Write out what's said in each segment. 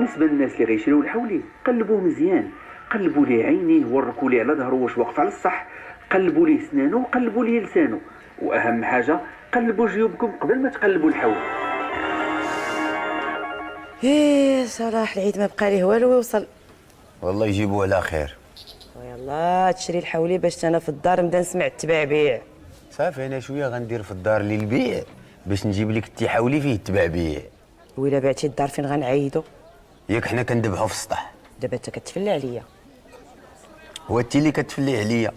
بالنسبه للناس اللي غيشريو الحولي قلبوه مزيان، قلبوا ليه عينيه وركوا ليه على ظهره واش واقف على الصح، قلبوا ليه سنانه، قلبوا ليه لسانه، واهم حاجه قلبوا جيوبكم قبل ما تقلبوا الحولي. ايه صلاح العيد ما بقى ليه والو يوصل. والله يجيبوه على خير. ويلا تشري الحولي باش انا في الدار نبدا نسمع التبعبيع. صافي انا شويه غندير في الدار للبيع باش نجيب لك التحاولي فيه التبعبيع. ويلا بعتي الدار فين غنعيدو؟ ياك حنا كندبحوا في السطح. دابا انت كتفلى عليا. هو انت اللي كتفلي عليا،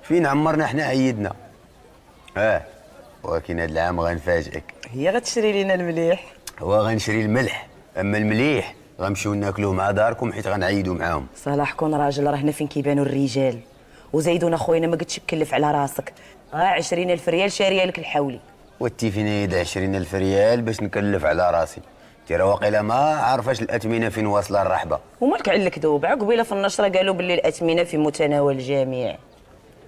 فين عمرنا حنا عيدنا. ولكن هاد العام غنفاجئك. هي غتشري لينا المليح. هو غنشري الملح، اما المليح غنمشيو ناكلوه مع داركم حيت غنعيدوا معاهم. صلاح كون راجل، راه هنا فين كيبانوا الرجال. وزيدون اخويا ما قلتش تكلف على راسك، 20,000 ريال شاريه لك الحولي. وانتي فين يد 20,000 ريال باش نكلف على راسي؟ انتي راه واقيلا ما عارفاش الاثمنه فين واصله الرحبه. ومالك علك دوب قبيله في النشره قالوا باللي الاثمنه في متناول الجميع.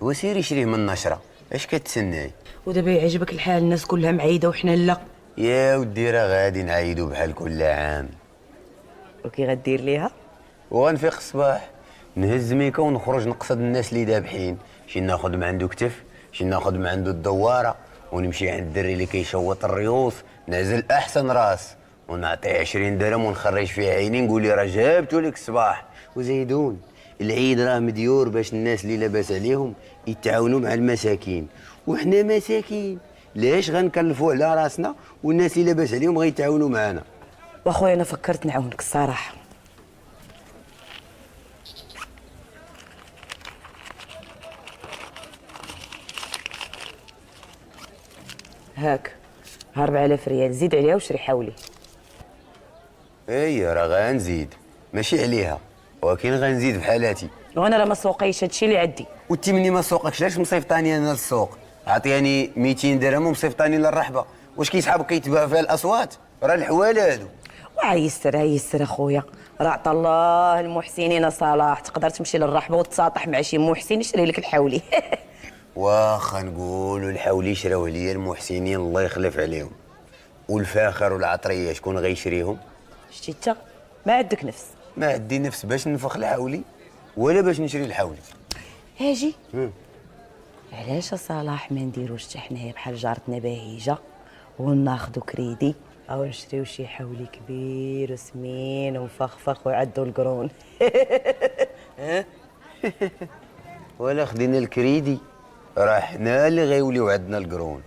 وسيري شريه من النشره، اش كتسناي؟ ودابا يعجبك الحال، الناس كلها معيده وحنا لا. يا ودي راه غادي نعيدوا بحال كل عام. وكي غدير ليها؟ وغنفيق الصباح نهز ميكا ونخرج نقصد الناس اللي دابحين، شي ناخذ من عنده كتف، شي ناخذ من عنده الدواره، ونمشي عند الدري اللي كيشوط الريوس نعزل احسن راس ونعطيه 20 درهم ونخرج فيه عيني نقول لي راه جابتو لك الصباح. وزيدون العيد راه مديور باش الناس اللي لاباس عليهم يتعاونوا مع المساكين، وحنا مساكين ليش غنكلفوا على راسنا والناس اللي لاباس عليهم غيتعاونوا معنا. واخويا انا فكرت نعاونك الصراحه. هاك 4000 ريال، زيد عليها وشري حولي. اي راه غنزيد ماشي عليها، ولكن غنزيد بحالاتي. وانا راه ما سوقيش هادشي اللي عندي. وانت مني ما سوقكش علاش مصيفطاني انا للسوق؟ عطياني 200 درهم ومصيفطاني للرحبه، واش كيسحابك كيتباع فيها الاصوات؟ راه الحوال هادو. وعيسر عيسر اخويا، راه عطا الله المحسنين صلاح، تقدر تمشي للرحبه وتساطح مع شي محسن يشري لك الحولي. واخا نقولوا الحولي شراوه ليا المحسنين الله يخلف عليهم، والفاخر والعطريه شكون غيشريهم؟ شتي انت ما عندك نفس. ما عندي نفس باش ننفخ الحولي ولا باش نشري الحولي. هاجي علاش صلاح ما نديروش حتى حنايا بحال جارتنا بهيجه وناخذوا كريدي او نشريو شي حولي كبير وسمين ومفخفخ ويعدوا القرون. ولا خدينا الكريدي راه حنا اللي غيوليو عندنا القرون.